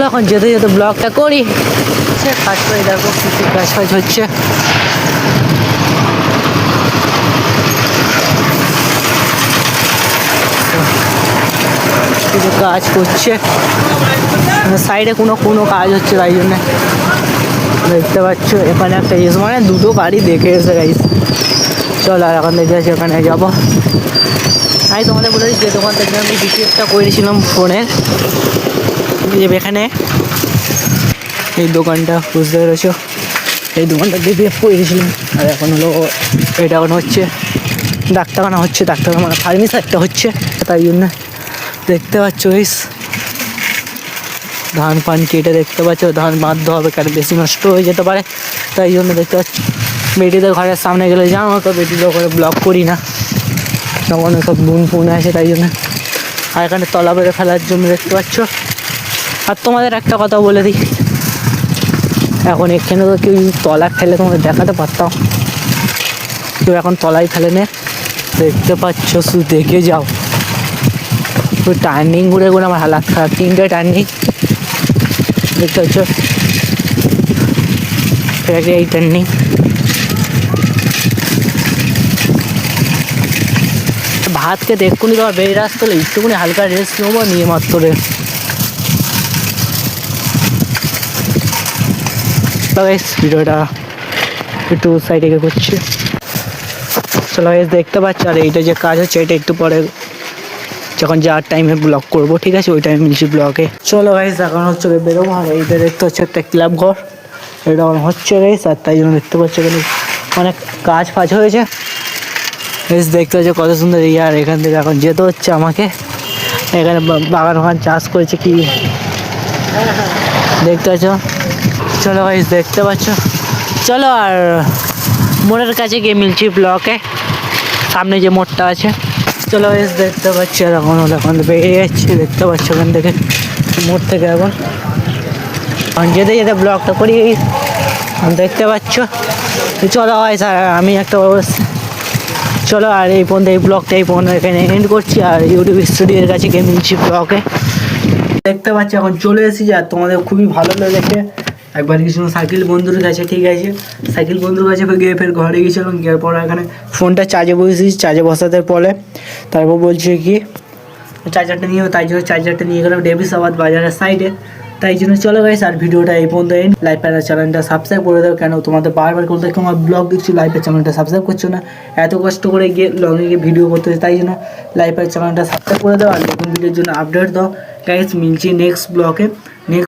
এখন যেতে যেতে ব্লগটা করি। সে কাজ করে দেখো কিছু কাজ ফাজ হচ্ছে। কিছু কাজ করছে সাইডে, কোনো কাজ হচ্ছে, তাই জন্য দেখতে পাচ্ছ এখানে একটা এসে মানে দুটো গাড়ি দেখে এসে গাইস। চল আর এখন দেখে আছি ওখানে যাবো। আমি তোমাদের বলে দিই যে দোকান থেকে আমি রিসিভটা করেছিলাম ফোনের, এখানে এই দোকানটা বুঝতে পেরেছো, এই দোকানটা দিয়ে করেছিলাম। আর এখন হলো এটা এখন হচ্ছে ডাক্তারখানা হচ্ছে, ডাক্তারখানা মানে ফার্মেসি একটা হচ্ছে, তাই জন্য দেখতে পাচ্ছ গাইস ধান পান কেটে দেখতে পাচ্ছ ধান বাঁধতে হবে, কারণ বেশি নষ্ট হয়ে যেতে পারে, তাই জন্য দেখতে পাচ্ছ। বেটিদের ঘরের সামনে গেলে জানো তো বেটিদের ঘরে ব্লক করি না, তখন সব বুন ফুন আছে, তাই জন্য। আর এখানে তলা বেড়ে ফেলার জন্য দেখতে পাচ্ছ। আর তোমাদের একটা কথা বলে দিই, এখন এখানে তো কেউ তলা ফেলে তোমাদের দেখাতে পারতাম, কেউ এখন তলাই ফেলে নে, দেখতে পাচ্ছ, শুধু দেখে যাও। ওই টার্নিং ঘুরে ঘুরে আমার হালাত খারাপ, 3টে টার্নিং দেখতে পাচ্ছ, এই টার্নিং। ভাতকে দেখুনি তোমার বেরিয়ে আসতে হলে একটুকুনি হালকা রেস্ট নেবো, নিয়ে মাত্র রেস্ট। ভিডিওটা একটু সাইডে করছি, চলো গাইস দেখতে পাচ্ছ। আর এইটা যে কাজ হচ্ছে এটা একটু পরে যখন যাওয়ার টাইমে ব্লগ করবো, ঠিক আছে, ওই টাইমে মিলছি ব্লগে। চলো গাইস এখন হচ্ছে বেরোবো। আর এইটা দেখতে হচ্ছে একটা ক্লাব ঘর, এটা হচ্ছে গাইস, আর তাই জন্য দেখতে পাচ্ছ এখানে অনেক কাজ ফাজ হয়েছে গাইস, দেখতে হচ্ছে কত সুন্দর। আর এখান থেকে এখন যেতে হচ্ছে আমাকে, এখানে বাগান ফাগান চাষ করেছে কি দেখতে পাচ্ছ। চলো গাইস দেখতে পাচ্ছ, চলো আর মোড়ের কাছে গিয়ে মিলছি ব্লকে, সামনে যে মোড়টা আছে। চলো গাইস দেখতে পাচ্ছি, আর এখন বেরিয়ে যাচ্ছি, দেখতে পাচ্ছ ওখান থেকে মোড় থেকে। এখন যেতে যেতে ব্লগটা করি দেখতে পাচ্ছ। চলো গাইস আর আমি একটা চলো আর এই পর্যন্ত এই ব্লগটা এই পর্যন্ত এখানে এন্ড করছি। আর ইউটিউব স্টুডিওর কাছে গিয়ে মিলছি ব্লগে, দেখতে পাচ্ছি এখন চলে এসেছি। আর তোমাদের খুবই ভালো লেগেছে একবার গেছিলাম সাইকেল বন্ধুর কাছে, ঠিক আছে, সাইকেল বন্ধুর কাছে গিয়ে ফের ঘরে গেছিলাম, গিয়ে পরে এখানে ফোনটা চার্জে বসেছি, চার্জে বসাতে পরে তারপর বলছে কি চার্জারটা নিয়ে, তাই জন্য চার্জারটা নিয়ে গেলাম ডেভিসাবাদ বাজারের সাইডে, তাই জন্য। চলো গাইস আর ভিডিওটা এই পর্যন্ত এন্ড। লাইভের চ্যানেলটা সাবস্ক্রাইব করে দাও, কেন তোমাদের বারবার করতে আমার ব্লগ দেখছি, লাইভের চ্যানেলটা সাবস্ক্রাইব করছো না, এত কষ্ট করে গিয়ে লগে গিয়ে ভিডিও করতে হচ্ছে, তাই জন্য লাইভের চ্যানেলটা সাবস্ক্রাইব করে দাও। আর নতুন ভিডিওর জন্য আপডেট দাও গাইস, মিলছি নেক্সট ব্লগে।